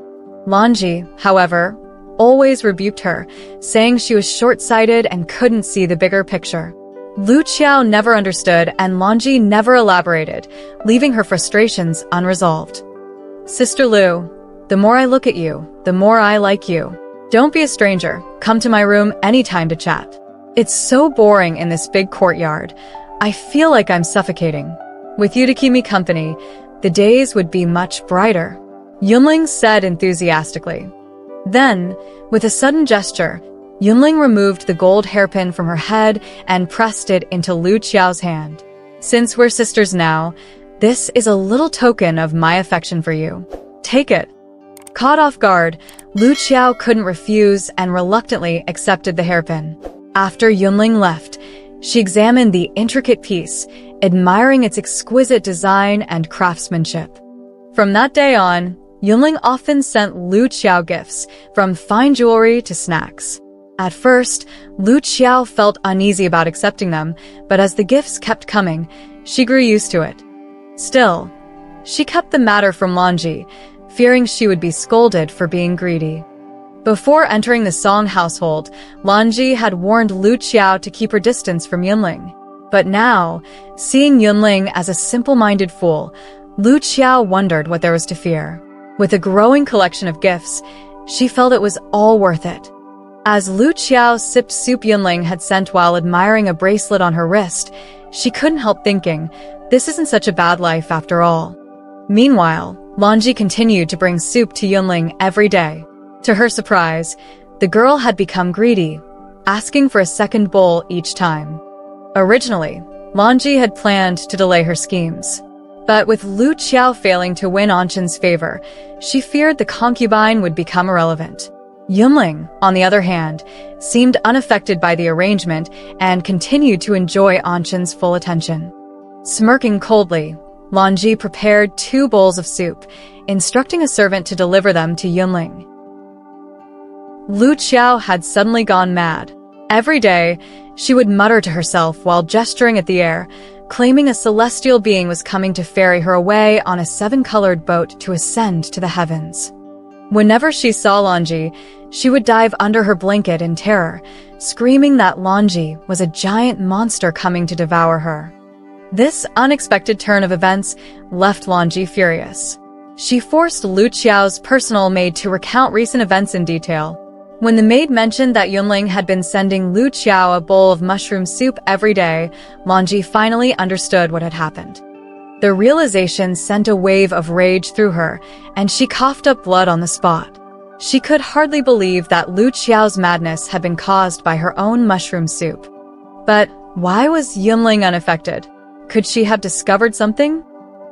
A: Lanji, however, always rebuked her, saying she was short-sighted and couldn't see the bigger picture. Lu Qiao never understood and Lanji never elaborated, leaving her frustrations unresolved. "Sister Lu, the more I look at you, the more I like you. Don't be a stranger. Come to my room anytime to chat. It's so boring in this big courtyard. I feel like I'm suffocating. With you to keep me company, the days would be much brighter," Yunling said enthusiastically. Then, with a sudden gesture, Yunling removed the gold hairpin from her head and pressed it into Lu Qiao's hand. "Since we're sisters now, this is a little token of my affection for you. Take it." Caught off guard, Lu Qiao couldn't refuse and reluctantly accepted the hairpin. After Yunling left, she examined the intricate piece, admiring its exquisite design and craftsmanship. From that day on, Yunling often sent Lu Qiao gifts, from fine jewelry to snacks. At first, Lu Qiao felt uneasy about accepting them, but as the gifts kept coming, she grew used to it. Still, she kept the matter from Lanji, fearing she would be scolded for being greedy. Before entering the Song household, Lanji had warned Lu Qiao to keep her distance from Yunling. But now, seeing Yunling as a simple-minded fool, Lu Qiao wondered what there was to fear. With a growing collection of gifts, she felt it was all worth it. As Lu Qiao sipped soup Yunling had sent while admiring a bracelet on her wrist, she couldn't help thinking, this isn't such a bad life after all. Meanwhile, Lanji continued to bring soup to Yunling every day. To her surprise, the girl had become greedy, asking for a second bowl each time. Originally, Lanji had planned to delay her schemes. But with Lu Qiao failing to win Anchen's favor, she feared the concubine would become irrelevant. Yunling, on the other hand, seemed unaffected by the arrangement and continued to enjoy Anchen's full attention. Smirking coldly, Lanji prepared 2 bowls of soup, instructing a servant to deliver them to Yunling. Lu Qiao had suddenly gone mad. Every day, she would mutter to herself while gesturing at the air, claiming a celestial being was coming to ferry her away on a 7-colored boat to ascend to the heavens. Whenever she saw Lanji, she would dive under her blanket in terror, screaming that Lanji was a giant monster coming to devour her. This unexpected turn of events left Lanji furious. She forced Lu Qiao's personal maid to recount recent events in detail. When the maid mentioned that Yunling had been sending Lu Qiao a bowl of mushroom soup every day, Lanji finally understood what had happened. The realization sent a wave of rage through her, and she coughed up blood on the spot. She could hardly believe that Lu Qiao's madness had been caused by her own mushroom soup. But why was Yunling unaffected? Could she have discovered something?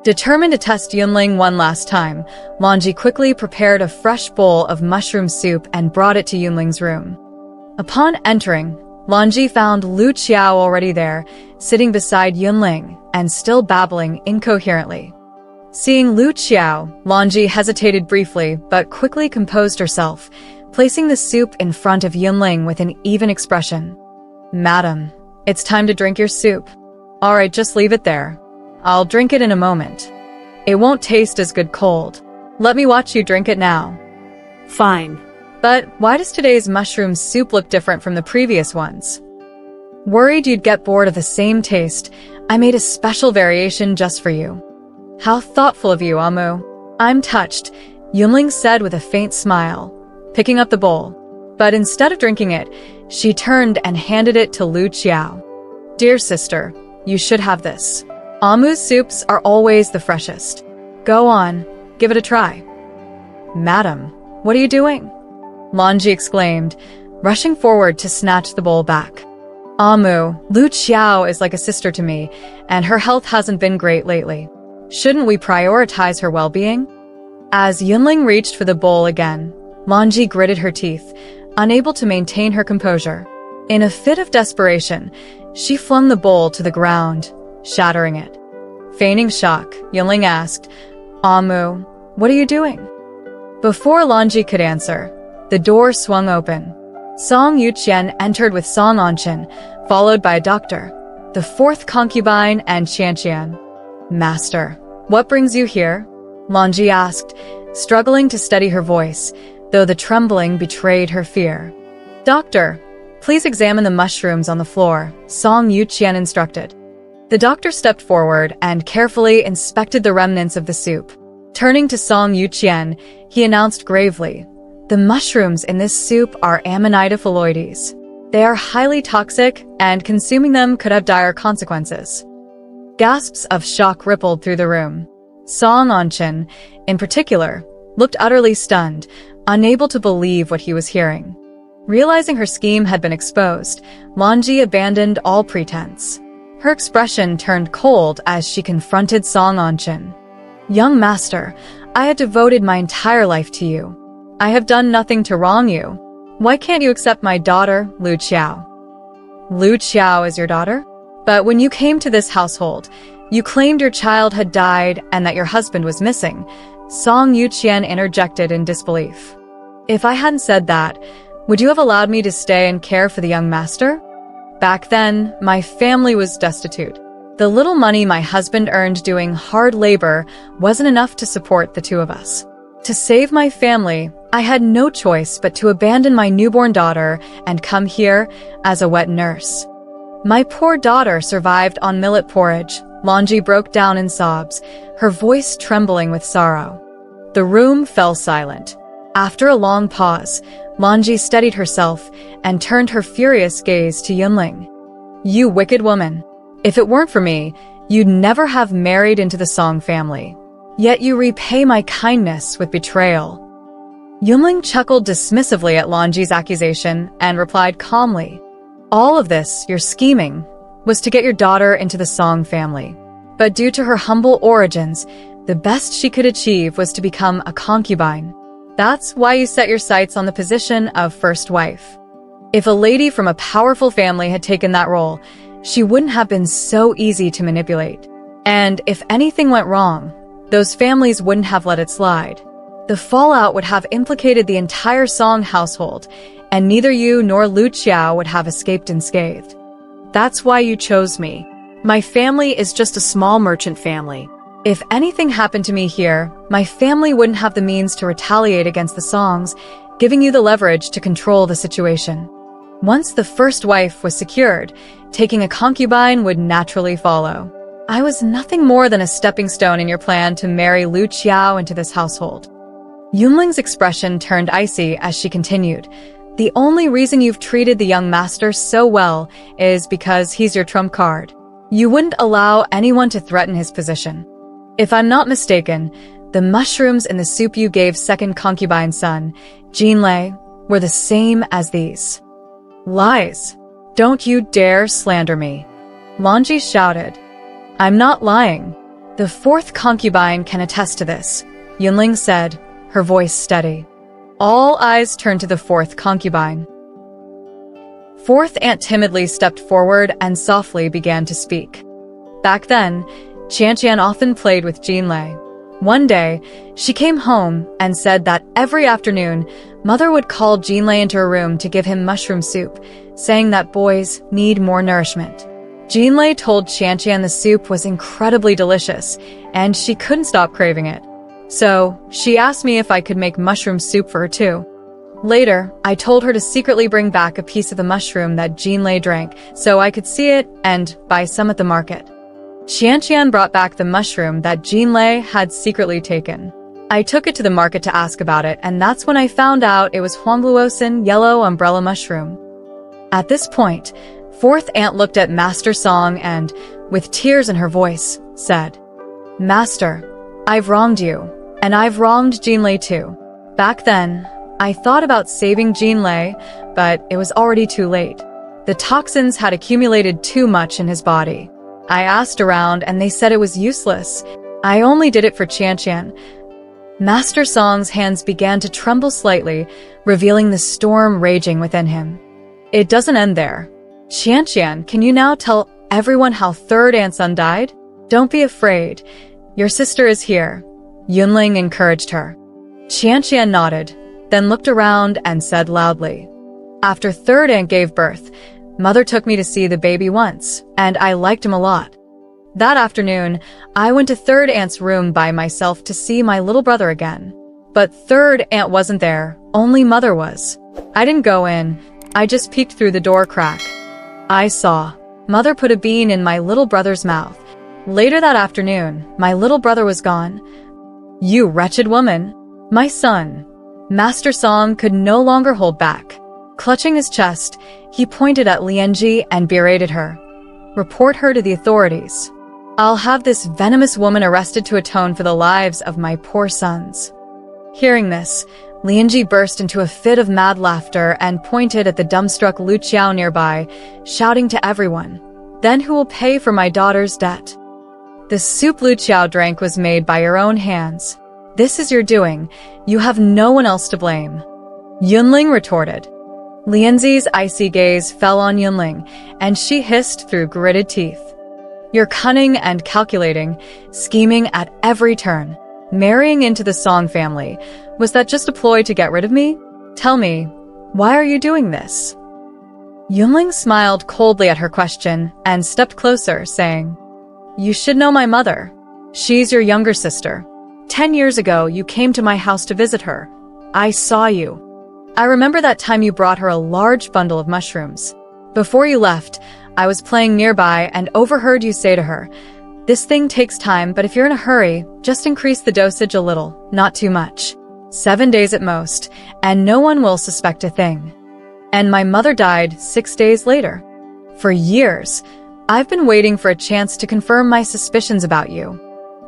A: Determined to test Yunling one last time, Lanji quickly prepared a fresh bowl of mushroom soup and brought it to Yunling's room. Upon entering, Lanji found Lu Qiao already there, sitting beside Yunling and still babbling incoherently. Seeing Lu Qiao, Lanji hesitated briefly but quickly composed herself, placing the soup in front of Yunling with an even expression. "Madam, it's time to drink your soup. All right, just leave it there. I'll drink it in a moment. It won't taste as good cold. Let me watch you drink it now."
B: Fine.
A: "But why does today's mushroom soup look different from the previous ones?" "Worried you'd get bored of the same taste, I made a special variation just for you." "How thoughtful of you, Amu. I'm touched," Yunling said with a faint smile, picking up the bowl. But instead of drinking it, she turned and handed it to Lu Qiao. "Dear sister, you should have this. Amu's soups are always the freshest. Go on, give it a try." "Madam, what are you doing?" Lanji exclaimed, rushing forward to snatch the bowl back. "Amu, Lu Qiao is like a sister to me, and her health hasn't been great lately. Shouldn't we prioritize her well-being?" As Yunling reached for the bowl again, Lanji gritted her teeth, unable to maintain her composure. In a fit of desperation, she flung the bowl to the ground, shattering it. Feigning shock, Yunling asked, "Amu, what are you doing?" Before Lanji could answer, the door swung open. Song Yuqian entered with Song Anqin, followed by a doctor, the fourth concubine, and Qianqian. "Master, what brings you here?" Lanji asked, struggling to steady her voice, though the trembling betrayed her fear. "Doctor, please examine the mushrooms on the floor," Song Yuqian instructed. The doctor stepped forward and carefully inspected the remnants of the soup. Turning to Song Yuqian, he announced gravely, "The mushrooms in this soup are Amanita phalloides. They are highly toxic, and consuming them could have dire consequences." Gasps of shock rippled through the room. Song Anqin, in particular, looked utterly stunned, unable to believe what he was hearing. Realizing her scheme had been exposed, Lanji abandoned all pretense. Her expression turned cold as she confronted Song Anqin. "Young master, I had devoted my entire life to you. I have done nothing to wrong you. Why can't you accept my daughter, Lu Qiao?" "Lu Qiao is your daughter? But when you came to this household, you claimed your child had died and that your husband was missing," Song Yuqian interjected in disbelief. "If I hadn't said that, would you have allowed me to stay and care for the young master? Back then, my family was destitute. The little money my husband earned doing hard labor wasn't enough to support the two of us. To save my family, I had no choice but to abandon my newborn daughter and come here as a wet nurse. My poor daughter survived on millet porridge." Lanji broke down in sobs, her voice trembling with sorrow. The room fell silent. After a long pause, Lanji steadied herself and turned her furious gaze to Yunling. "You wicked woman. If it weren't for me, you'd never have married into the Song family. Yet you repay my kindness with betrayal." Yunling chuckled dismissively at Lanji's accusation and replied calmly, "All of this, your scheming, was to get your daughter into the Song family. But due to her humble origins, the best she could achieve was to become a concubine. That's why you set your sights on the position of first wife. If a lady from a powerful family had taken that role, she wouldn't have been so easy to manipulate. And if anything went wrong, those families wouldn't have let it slide. The fallout would have implicated the entire Song household, and neither you nor Lu Qiao would have escaped unscathed. That's why you chose me. My family is just a small merchant family. If anything happened to me here, my family wouldn't have the means to retaliate against the Songs, giving you the leverage to control the situation. Once the first wife was secured, taking a concubine would naturally follow. I was nothing more than a stepping stone in your plan to marry Lu Qiao into this household." Yunling's expression turned icy as she continued, "The only reason you've treated the young master so well is because he's your trump card. You wouldn't allow anyone to threaten his position. If I'm not mistaken, the mushrooms in the soup you gave second concubine's son, Jinlei, were the same as these." "Lies! Don't you dare slander me!" Lanji shouted. "I'm not lying. The fourth concubine can attest to this," Yunling said, her voice steady. All eyes turned to the fourth concubine. Fourth aunt timidly stepped forward and softly began to speak. Back then, Qianqian often played with Jinlei. One day, she came home and said that every afternoon, Mother would call Jinlei into her room to give him mushroom soup, saying that boys need more nourishment. Jinlei told Qianqian the soup was incredibly delicious, and she couldn't stop craving it. So, she asked me if I could make mushroom soup for her too. Later, I told her to secretly bring back a piece of the mushroom that Jinlei drank so I could see it and buy some at the market. Qianqian brought back the mushroom that Jinlei had secretly taken. I took it to the market to ask about it, and that's when I found out it was Huangluosin yellow umbrella mushroom. At this point, fourth aunt looked at Master Song and, with tears in her voice, said, "Master, I've wronged you, and I've wronged Jinlei too. Back then, I thought about saving Jinlei, but it was already too late. The toxins had accumulated too much in his body. I asked around and they said it was useless. I only did it for Qianqian." Master Song's hands began to tremble slightly, revealing the storm raging within him. "It doesn't end there. Qianqian, can you now tell everyone how third aunt son died? Don't be afraid. Your sister is here." Yunling encouraged her. Qianqian nodded, then looked around and said loudly, "After third aunt gave birth, mother took me to see the baby once, and I liked him a lot. That afternoon, I went to third aunt's room by myself to see my little brother again. But third aunt wasn't there, only mother was. I didn't go in, I just peeked through the door crack. I saw mother put a bean in my little brother's mouth. Later that afternoon, my little brother was gone." "You wretched woman! My son." Master Song could no longer hold back. Clutching his chest, he pointed at Lianji and berated her. "Report her to the authorities. I'll have this venomous woman arrested to atone for the lives of my poor sons." Hearing this, Lianji burst into a fit of mad laughter and pointed at the dumbstruck Lu Qiao nearby, shouting to everyone, "Then who will pay for my daughter's debt? The soup Lu Qiao drank was made by your own hands. This is your doing. You have no one else to blame." Yunling retorted. Lianzi's icy gaze fell on Yunling, and she hissed through gritted teeth. "You're cunning and calculating, scheming at every turn. Marrying into the Song family, was that just a ploy to get rid of me? Tell me, why are you doing this?" Yunling smiled coldly at her question and stepped closer, saying, "You should know my mother. She's your younger sister. 10 years ago, you came to my house to visit her. I saw you. I remember that time you brought her a large bundle of mushrooms. Before you left, I was playing nearby and overheard you say to her, 'This thing takes time, but if you're in a hurry, just increase the dosage a little, not too much. 7 days at most, and no one will suspect a thing.' And my mother died 6 days later. For years, I've been waiting for a chance to confirm my suspicions about you.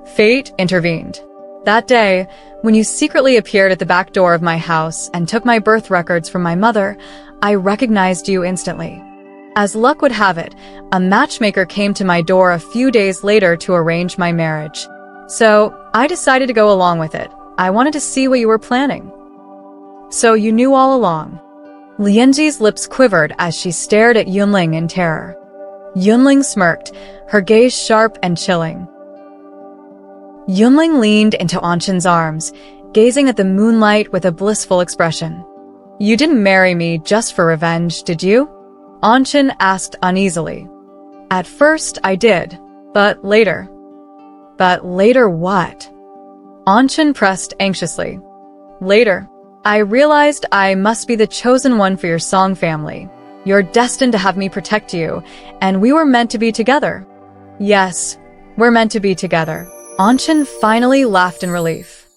A: Fate intervened. That day, when you secretly appeared at the back door of my house and took my birth records from my mother, I recognized you instantly. As luck would have it, a matchmaker came to my door a few days later to arrange my marriage. So, I decided to go along with it. I wanted to see what you were planning." "So you knew all along?" Lianji's lips quivered as she stared at Yunling in terror. Yunling smirked, her gaze sharp and chilling. Yunling leaned into Anshin's arms, gazing at the moonlight with a blissful expression. "You didn't marry me just for revenge, did you?" Anshin asked uneasily. "At first, I did, but later." "But later what?" Anshin pressed anxiously. "Later, I realized I must be the chosen one for your Song family. You're destined to have me protect you, and we were meant to be together." "Yes, we're meant to be together." Anshin finally laughed in relief.